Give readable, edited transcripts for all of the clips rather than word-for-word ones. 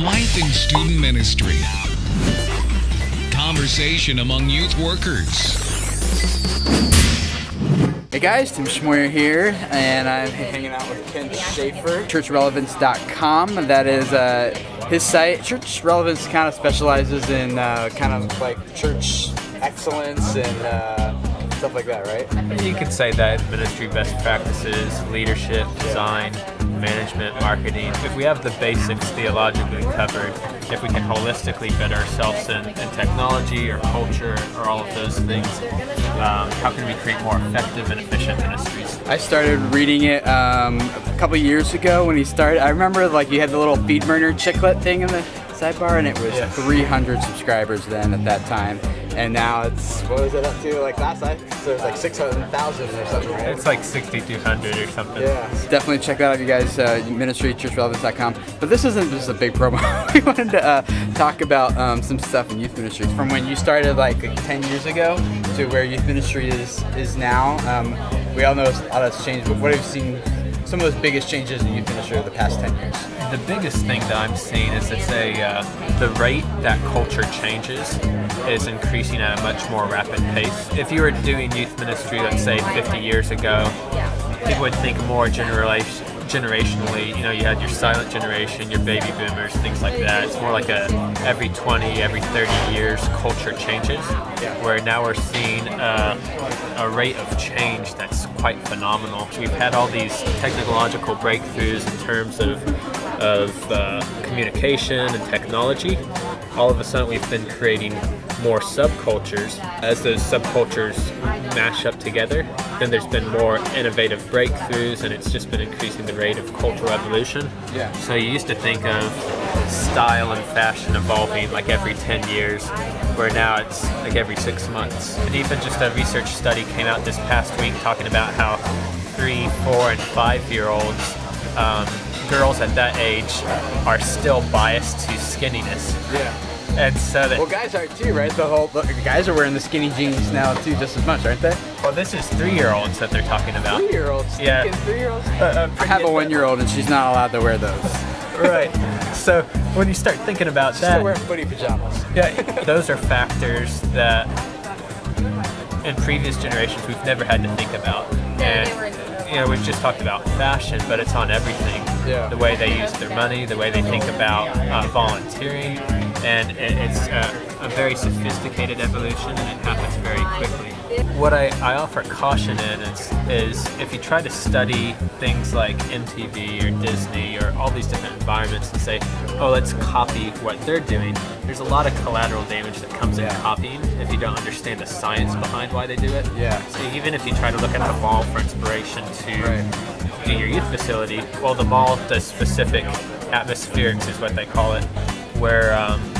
Life in student ministry. Conversation among youth workers. Hey guys, Tim Schmoyer here, and I'm hanging out with Kent Shaffer, churchrelevance.com. That is his site. Church Relevance kind of specializes in kind of like church excellence and stuff like that, right? You could say that ministry best practices, leadership, design, management, marketing. If we have the basics theologically covered, if we can holistically better ourselves in technology or culture or all of those things, how can we create more effective and efficient ministries? I started reading it a couple years ago when he started. I remember like you had the little feed burner chiclet thing in the sidebar, and it was 300 subscribers then at that time. And now it's, what was it up to? Like last night, so it was like 600,000 or something, right? It's like 6,200 or something. Yeah. Definitely check that out, you guys. Ministry, churchrelevance.com. But this isn't just a big promo. We wanted to talk about some stuff in youth ministries. From when you started like 10 years ago to where youth ministry is now. We all know a lot has changed, but what have you seen some of those biggest changes in youth ministry over the past 10 years? The biggest thing that I'm seeing is the rate that culture changes is increasing at a much more rapid pace. If you were doing youth ministry, let's say 50 years ago, people would think more generationally. You know, you had your silent generation, your baby boomers, things like that. It's more like every 20, every 30 years, culture changes. Where now we're seeing a rate of change that's quite phenomenal. We've had all these technological breakthroughs in terms of communication and technology. All of a sudden we've been creating more subcultures. As those subcultures mash up together, then there's been more innovative breakthroughs, and it's just been increasing the rate of cultural evolution. So you used to think of style and fashion evolving like every 10 years, where now it's like every 6 months. And even just a research study came out this past week talking about how 3, 4, and 5-year-olds, girls at that age, are still biased to skinniness. And so that, well, guys are too, right? The guys are wearing the skinny jeans now too, just as much, aren't they? Well, this is 3-year-olds that they're talking about. 3-year-olds? Yeah. 3-year-olds? I have a 1-year-old and she's not allowed to wear those. Right. So when you start thinking about that, still wearing footy pajamas. Yeah, those are factors that in previous generations we've never had to think about. And you know, we've just talked about fashion, but it's on everything. The way they use their money, the way they think about volunteering, and it's a very sophisticated evolution, and it happens very quickly. What I offer caution in is if you try to study things like MTV or Disney or all these different environments and say, oh, let's copy what they're doing, there's a lot of collateral damage that comes in copying if you don't understand the science behind why they do it. So even if you try to look at the mall for inspiration to do your youth facility, well, the mall does specific atmospherics is what they call it, where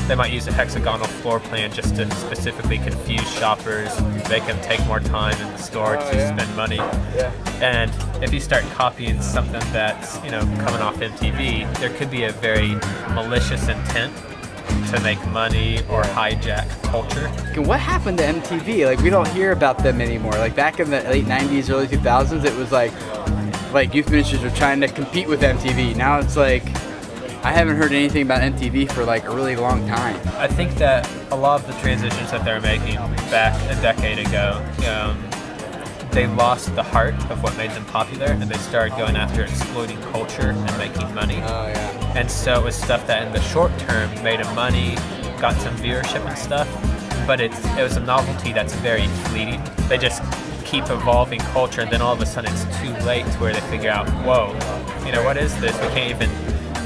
they might use a hexagonal floor plan just to specifically confuse shoppers, make them take more time in the store to spend money. And if you start copying something that's, you know, coming off MTV, there could be a very malicious intent to make money or hijack culture. What happened to MTV? Like, we don't hear about them anymore. Like back in the late 90s, early 2000s, it was like youth ministries were trying to compete with MTV. Now it's like, I haven't heard anything about MTV for like a really long time. I think that a lot of the transitions that they're making back a decade ago, they lost the heart of what made them popular, and they started going after exploiting culture and making money. And so it was stuff that in the short term made them money, got some viewership and stuff, but it was a novelty that's very fleeting. They just keep evolving culture, and then all of a sudden it's too late to where they figure out, whoa, you know, what is this? We can't even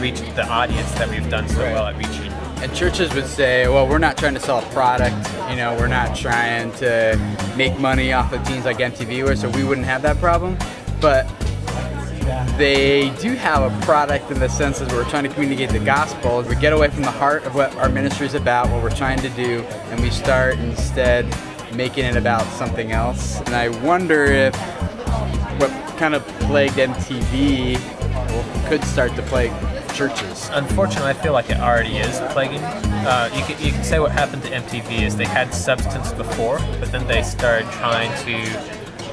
reach the audience that we've done so well at reaching. And churches would say, well, we're not trying to sell a product, you know, we're not trying to make money off of teams like MTV were, so we wouldn't have that problem. But they do have a product in the sense that we're trying to communicate the gospel. We get away from the heart of what our ministry is about, what we're trying to do, and we start instead making it about something else. And I wonder if what kind of plagued MTV could start to plague churches. Unfortunately, I feel like it already is plaguing. You can say what happened to MTV is they had substance before, but then they started trying to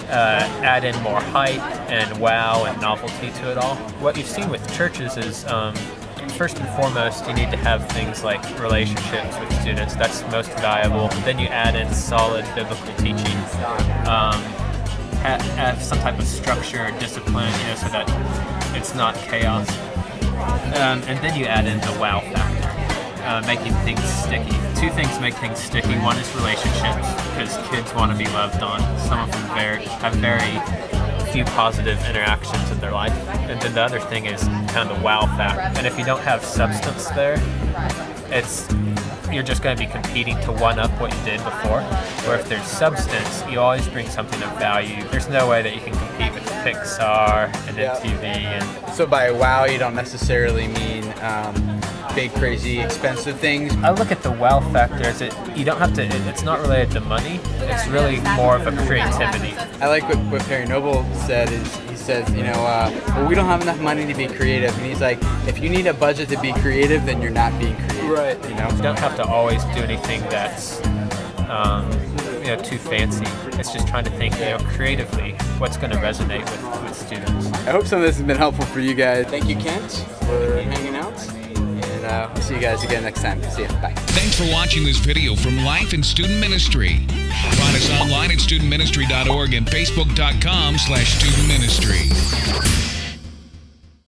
add in more hype and wow and novelty to it all. What you've seen with churches is first and foremost, you need to have things like relationships with students. That's most valuable. Then you add in solid biblical teaching. Have some type of structure or discipline, so that it's not chaos. And then you add in the wow factor, making things sticky. Two things make things sticky. One is relationships, because kids want to be loved on. Some of them have very few positive interactions in their life. And then the other thing is kind of the wow factor. And if you don't have substance there, you're just going to be competing to one-up what you did before. Or if there's substance, you always bring something of value. There's no way that you can compete with Pixar and MTV. And so by wow, you don't necessarily mean big, crazy, expensive things. I look at the wow factor as you don't have to. It's not related to money. It's really more of a creativity. I like what Perry Noble said. He says, well, we don't have enough money to be creative, and he's like, if you need a budget to be creative, then you're not being creative. Right. You don't have to always do anything that's too fancy. It's just trying to think, creatively, what's going to resonate with students. I hope some of this has been helpful for you guys. Thank you, Kent, for hanging out. We'll see you guys again next time. See ya. Bye. Thanks for watching this video from Life in Student Ministry. Find us online at studentministry.org and facebook.com/studentministry.